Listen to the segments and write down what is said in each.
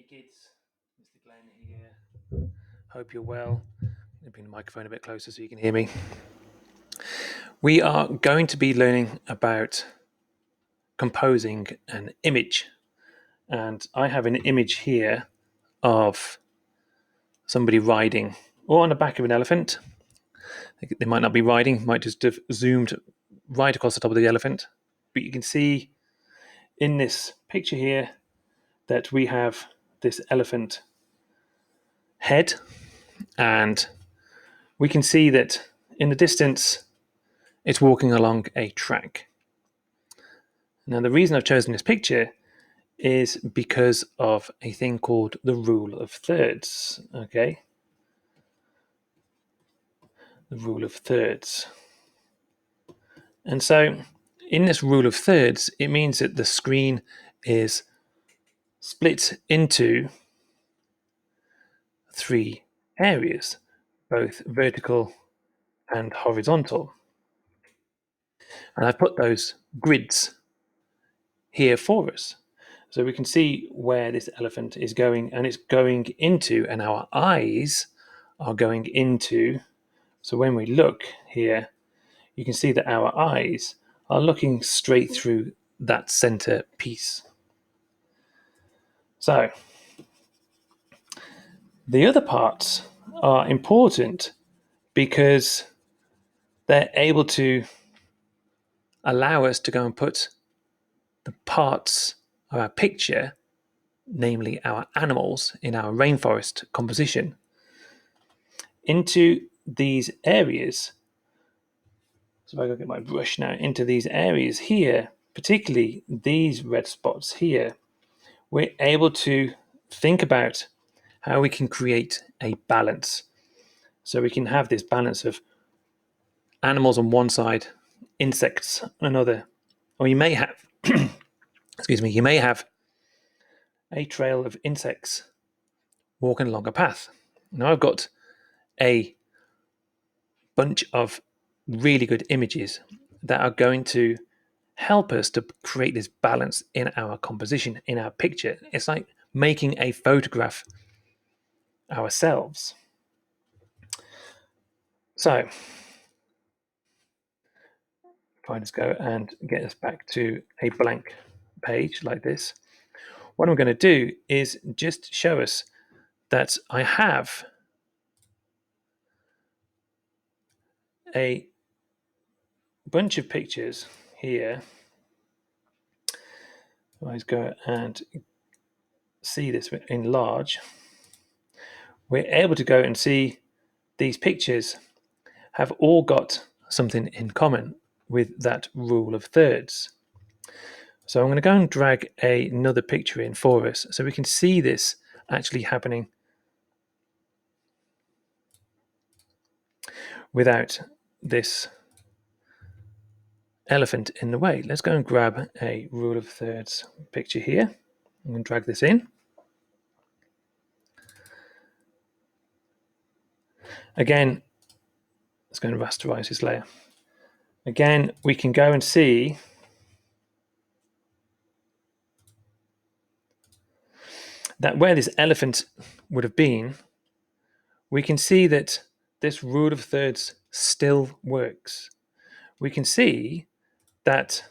kids, Mr. Glenn here. Hope you're well. I'll bring the microphone a bit closer so you can hear me. We are going to be learning about composing an image. And I have an image here of somebody riding or on the back of an elephant. They might not be riding, might just have zoomed right across the top of the elephant. But you can see in this picture here that we have this elephant head, and we can see that in the distance it's walking along a track. Now, the reason I've chosen this picture is because of a thing called the rule of thirds. Okay, the rule of thirds. And so, in this rule of thirds, it means that the screen is split into three areas, both vertical and horizontal. And I've put those grids here for us. So we can see where this elephant is going, and it's going into, and our eyes are going into. So when we look here, you can see that our eyes are looking straight through that center piece. So the other parts are important because they're able to allow us to go and put the parts of our picture, namely our animals in our rainforest composition, into these areas. So if I go get my brush now, into these areas here, particularly these red spots here, we're able to think about how we can create a balance. So we can have this balance of animals on one side, insects on another. Or you may have, excuse me, you may have a trail of insects walking along a path. Now I've got a bunch of really good images that are going to help us to create this balance in our composition, in our picture. It's like making a photograph ourselves. So if I just go and get us back to a blank page like this, what I'm going to do is just show us that I have a bunch of pictures here. Let's go and see this in large. We're able to go and see these pictures have all got something in common with that rule of thirds. So I'm going to go and drag another picture in for us so we can see this actually happening without this elephant in the way. Let's go and grab a rule of thirds picture here. I'm going to drag this in. Again, let's go and rasterize this layer. Again, we can go and see that where this elephant would have been, we can see that this rule of thirds still works. We can see that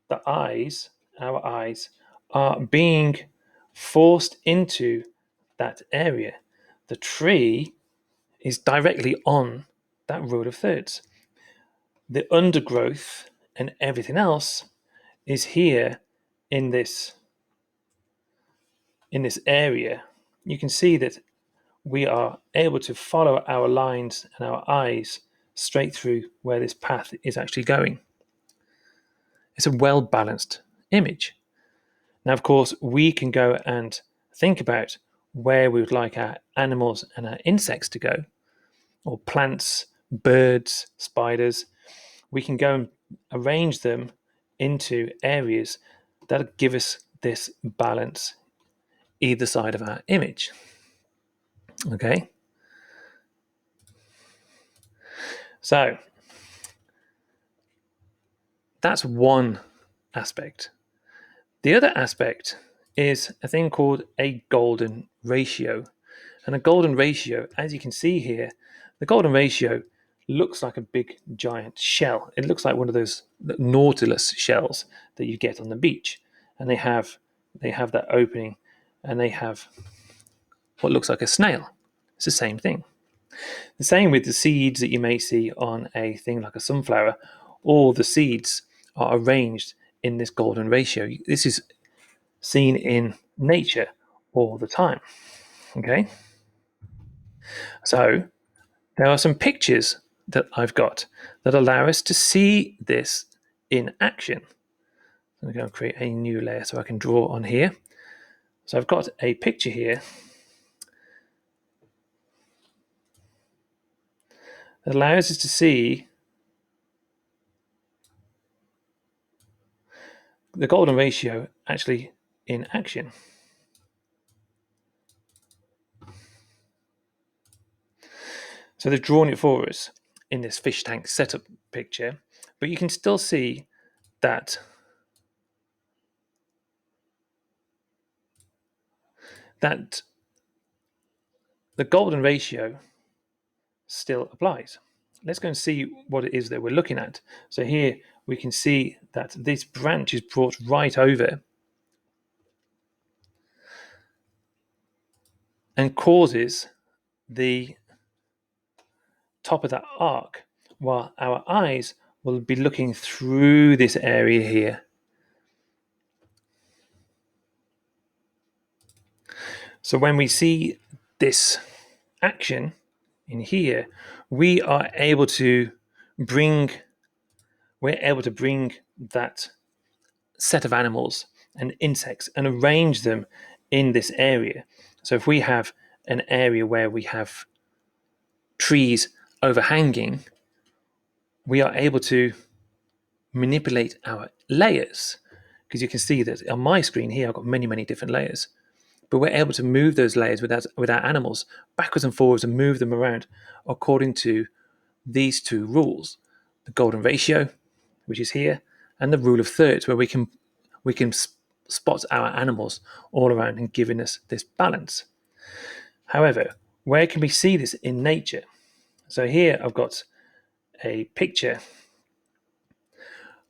the eyes, our eyes, are being forced into that area. The tree is directly on that rule of thirds. The undergrowth and everything else is here in this area. You can see that we are able to follow our lines and our eyes straight through where this path is actually going. It's a well balanced image. Now, of course, we can go and think about where we would like our animals and our insects to go, or plants, birds, spiders. We can go and arrange them into areas that give us this balance either side of our image. Okay. So that's one aspect. The other aspect is a thing called a golden ratio. And a golden ratio, as you can see here, the golden ratio looks like a big giant shell. It looks like one of those nautilus shells that you get on the beach. And they have that opening, and they have what looks like a snail. It's the same thing. The same with the seeds that you may see on a thing like a sunflower. All the seeds are arranged in this golden ratio. This is seen in nature all the time. Okay, so there are some pictures that I've got that allow us to see this in action. I'm going to create a new layer so I can draw on here. So I've got a picture here that allows us to see the golden ratio actually in action. So they've drawn it for us in this fish tank setup picture, but you can still see that the golden ratio still applies. Let's go and see what it is that we're looking at. So here we can see that this branch is brought right over and causes the top of that arc, while our eyes will be looking through this area here. So when we see this action in here, we are able to bring that set of animals and insects and arrange them in this area. So if we have an area where we have trees overhanging, we are able to manipulate our layers, because you can see that on my screen here I've got many different layers, but we're able to move those layers with our animals backwards and forwards and move them around according to these two rules: the golden ratio, which is here, and the rule of thirds, where we can spot our animals all around and giving us this balance. However, where can we see this in nature? So here I've got a picture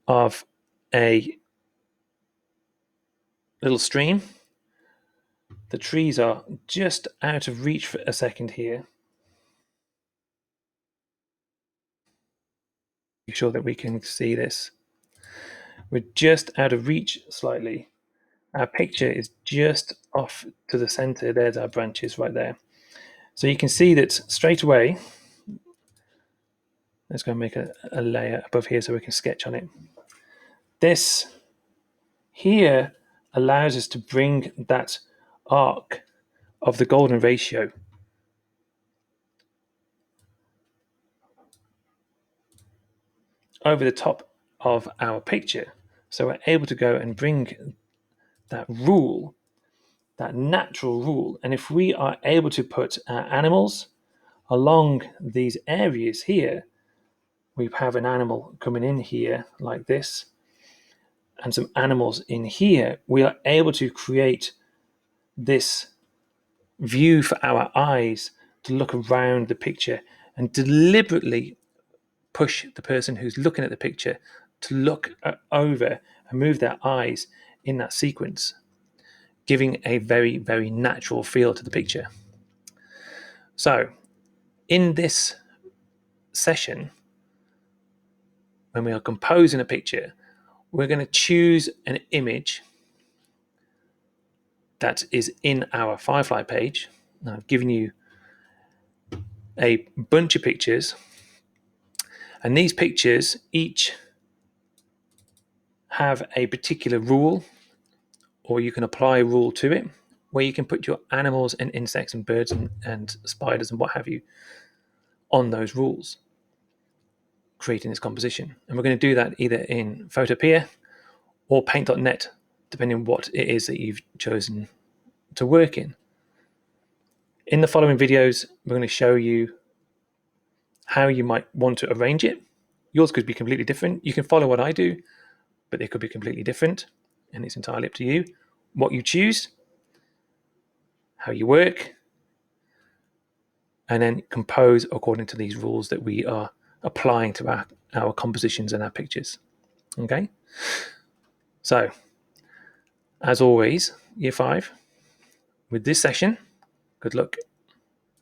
of a little stream. The trees are just out of reach for a second here. Make sure that we can see this. We're just out of reach slightly. Our picture is just off to the center. There's our branches right there. So you can see that straight away. Let's go and make a layer above here so we can sketch on it. This here allows us to bring that arc of the golden ratio over the top of our picture. So we're able to go and bring that rule, that natural rule. And if we are able to put our animals along these areas here, we have an animal coming in here like this, and some animals in here, we are able to create this view for our eyes to look around the picture and deliberately push the person who's looking at the picture to look over and move their eyes in that sequence, giving a very natural feel to the picture. So in this session, when we are composing a picture, we're going to choose an image that is in our Firefly page. Now, I've given you a bunch of pictures, and these pictures each have a particular rule, or you can apply a rule to it, where you can put your animals and insects and birds and spiders and what have you on those rules, creating this composition. And we're going to do that either in Photopea or Paint.net, depending on what it is that you've chosen to work in. In the following videos, we're going to show you how you might want to arrange it. Yours could be completely different. You can follow what I do, but they could be completely different, and it's entirely up to you. what you choose, how you work, and then compose according to these rules that we are applying to our compositions and our pictures. Okay? So, as always, Year 5, with this session, good luck